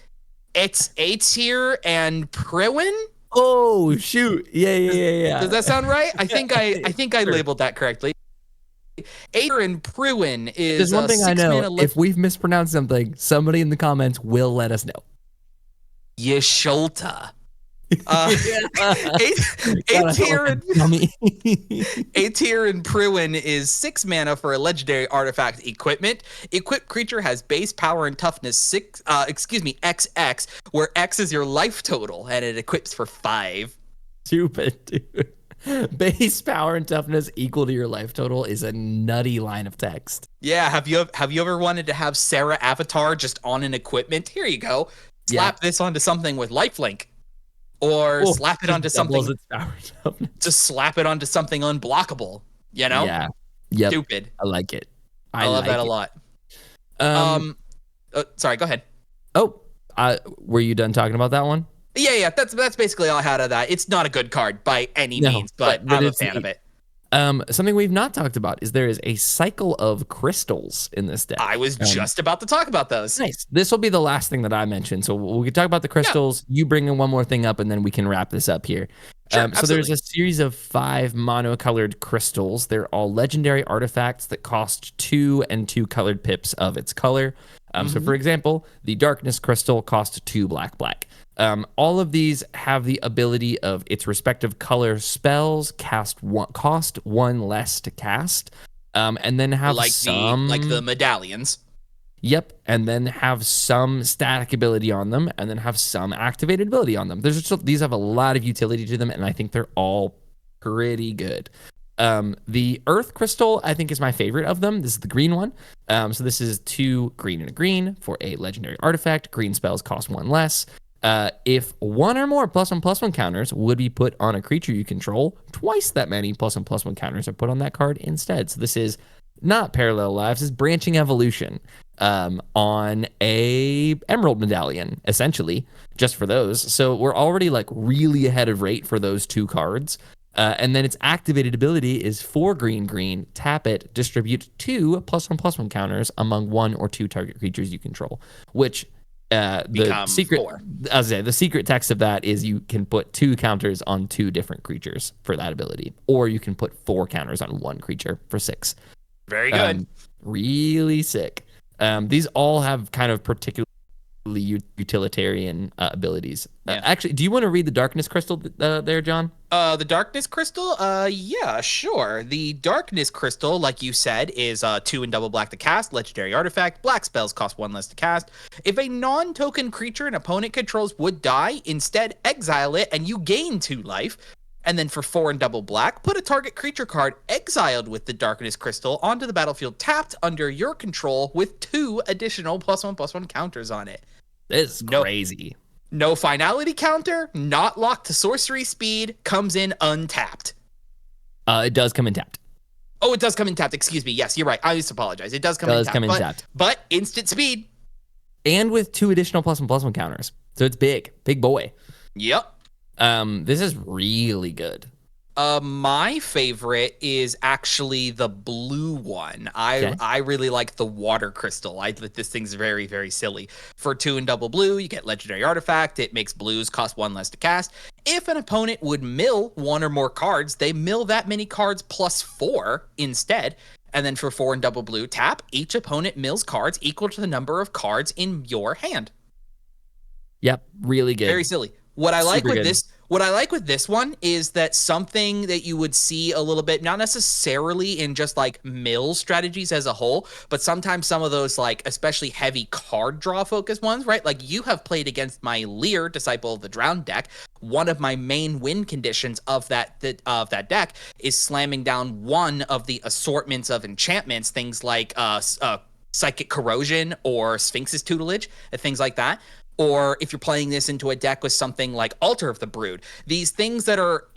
Aether and Priwen? Oh, shoot. Yeah. Does that sound right? I think I labeled that correctly. Aether and Priwen is there's one thing I know. If we've mispronounced something, somebody in the comments will let us know. Yesholta. Aether and Priwen is 6 mana for a legendary artifact equipment. Equipped creature has base power and toughness XX, where X is your life total, and it equips for 5. Stupid, dude. Base power and toughness equal to your life total is a nutty line of text. Yeah, have you ever wanted to have Sarah Avatar just on an equipment? Here you go. Slap this onto something with lifelink. Or slap it onto something. Just slap it onto something unblockable. You know? Yeah. Yep. Stupid. I like it. I love that a lot. Sorry, go ahead. Oh, were you done talking about that one? Yeah. That's basically all I had of that. It's not a good card by any means, but I'm a fan of it. Something we've not talked about is there is a cycle of crystals in this deck. I was just about to talk about those. Nice. This will be the last thing that I mentioned. So we can talk about the crystals. Yeah. You bring in one more thing up, and then we can wrap this up here. Sure, so there's a series of 5 monocolored crystals. They're all legendary artifacts that cost 2 and 2 colored pips of its color. So for example, the darkness crystal costs 2 black. All of these have the ability of its respective color spells cost 1 less to cast, and then have like the medallions. Yep, and then have some static ability on them, and then have some activated ability on them. These have a lot of utility to them, and I think they're all pretty good. The Earth Crystal, I think, is my favorite of them. This is the green one. So this is 2 green and a green for a legendary artifact. Green spells cost 1 less. If 1 or more +1/+1 counters would be put on a creature you control, twice that many +1/+1 counters are put on that card instead. So this is not Parallel Lives, this is Branching Evolution on a Emerald Medallion, essentially, just for those. So we're already really ahead of rate for those 2 cards. And then its activated ability is 4 green, tap it, distribute 2 +1/+1 counters among 1 or 2 target creatures you control, which the secret text of that is you can put 2 counters on 2 different creatures for that ability, or you can put 4 counters on 1 creature for 6. Very good. Really sick. These all have kind of particular utilitarian abilities. Yeah. Actually, do you want to read the darkness crystal there, John? The darkness crystal? Yeah, sure. The darkness crystal, like you said, is 2 and double black to cast, legendary artifact. Black spells cost 1 less to cast. If a non-token creature an opponent controls would die, instead exile it and you gain 2 life. And then for 4 and double black, put a target creature card exiled with the darkness crystal onto the battlefield tapped under your control with 2 additional +1/+1 counters on it. This is crazy. No finality counter, not locked to sorcery speed, comes in untapped. It does come in tapped. Oh, it does come in tapped. Excuse me. Yes, you're right. I just apologize. It does come in tapped. But instant speed. And with 2 additional +1/+1 counters. So it's big. Big boy. Yep. This is really good. My favorite is actually the blue one. I really like the water crystal. I think this thing's very, very silly. For 2 and double blue, you get legendary artifact. It makes blues cost 1 less to cast. If an opponent would mill 1 or more cards, they mill that many cards +4 instead. And then for 4 and double blue, tap. Each opponent mills cards equal to the number of cards in your hand. Yep, really good. Very silly. What I like with this one is that something that you would see a little bit, not necessarily in just like mill strategies as a whole, but sometimes some of those like especially heavy card draw focused ones, right? Like you have played against my Lear, Disciple of the Drowned deck. One of my main win conditions of that deck is slamming down one of the assortments of enchantments, things like Psychic Corrosion or Sphinx's Tutelage, and things like that. Or if you're playing this into a deck with something like Altar of the Brood, these things that are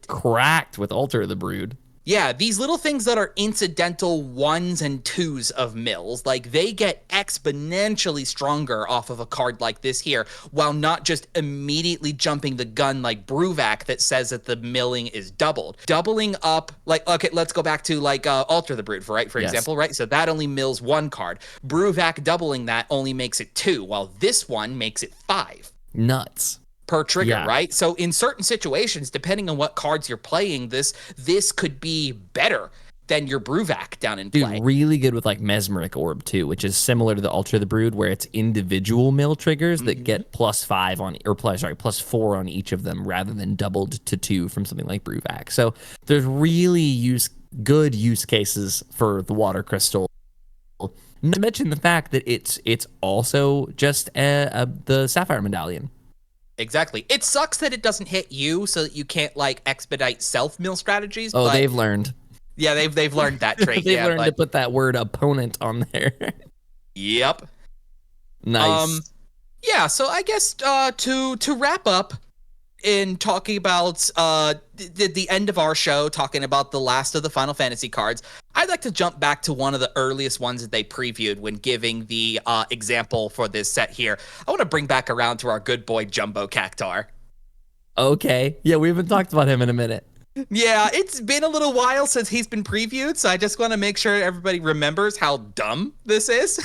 cracked with Altar of the Brood. Yeah, these little things that are incidental 1s and 2s of mills, like they get exponentially stronger off of a card like this here, while not just immediately jumping the gun like Bruvac that says that the milling is doubled. Doubling up, like, okay, let's go back to like Alter the Brood, for example, right? So that only mills 1 card. Bruvac doubling that only makes it 2, while this one makes it 5. Nuts. Per trigger, right? So in certain situations, depending on what cards you're playing, this could be better than your Bruvac down in play. Dude, really good with like Mesmeric Orb too, which is similar to the Altar of the Brood, where it's individual mill triggers that get +5 on, or +4 on each of them, rather than doubled to 2 from something like Bruvac. So there's really good use cases for the water crystal. Not to mention the fact that it's also just the Sapphire Medallion. Exactly. It sucks that it doesn't hit you, so that you can't like expedite self-mill strategies. Oh, but they've learned. Yeah, they've learned that trait. They've learned to put that word opponent on there. Yep. Nice. Yeah, so I guess to wrap up in talking about the end of our show, talking about the last of the Final Fantasy cards, I'd like to jump back to one of the earliest ones that they previewed when giving the example for this set here. I want to bring back around to our good boy Jumbo Cactar. Okay. Yeah, we haven't talked about him in a minute. Yeah, it's been a little while since he's been previewed, so I just want to make sure everybody remembers how dumb this is.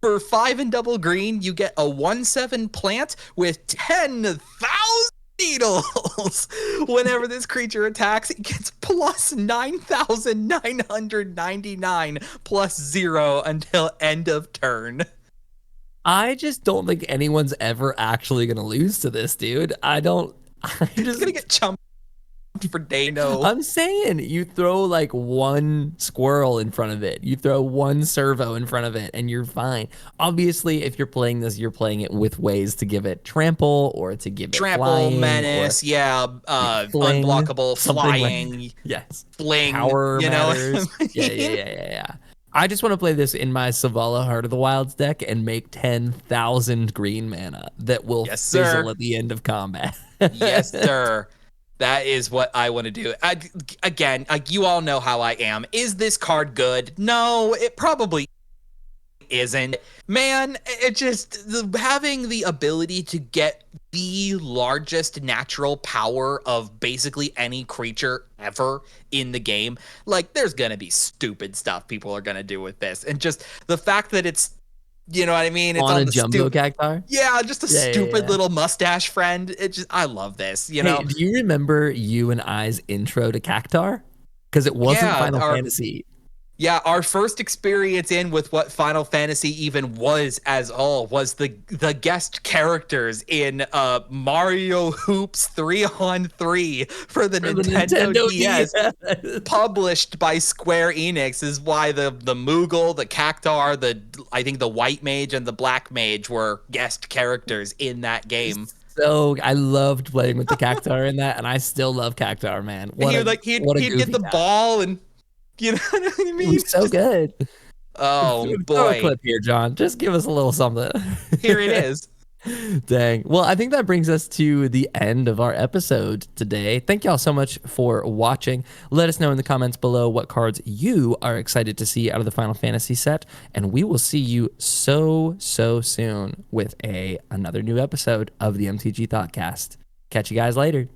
For 5 and double green, you get a 1/7 plant with 10,000 needles. Whenever this creature attacks, it gets plus 9,999 +0 until end of turn. I just don't think anyone's ever actually gonna lose to this, dude. I'm just gonna get chumped for Dano. I'm saying you throw like one squirrel in front of it, you throw one servo in front of it, and you're fine. Obviously, if you're playing this, you're playing it with ways to give it trample or to give it flying, menace, fling, unblockable, flying, like, yes, fling, power, you matters. know. Yeah. I just want to play this in my Savala Heart of the Wilds deck and make 10,000 green mana that will fizzle at the end of combat. Yes, sir. That is what I want to do. Again, you all know how I am. Is this card good? No, it probably isn't. Man, it just having the ability to get the largest natural power of basically any creature ever in the game. Like, there's going to be stupid stuff people are going to do with this. And just the fact that it's, you know what I mean? It's on a Jumbo Cactar? Yeah, just a stupid little mustache friend. I love this, you know? Do you remember you and I's intro to Cactar? Because it wasn't Final Fantasy. Yeah, our first experience in with what Final Fantasy even was as all was the guest characters in Mario Hoops 3-on-3 for the For the Nintendo Nintendo DS, DS. published by Square Enix. Is why the Moogle, the Cactar, I think the White Mage and the Black Mage were guest characters in that game. So I loved playing with the Cactar in that, and I still love Cactar, man. And What he a would like what a he'd get goofy the guy. ball and you know what I It mean? was so good. Oh Throw a boy, clip here, John. Just give us a little something. here it is. Dang. Well, I think that brings us to the end of our episode today. Thank y'all so much for watching. Let us know in the comments below what cards you are excited to see out of the Final Fantasy set, and we will see you so soon with another new episode of the MTG Thoughtcast. Catch you guys later.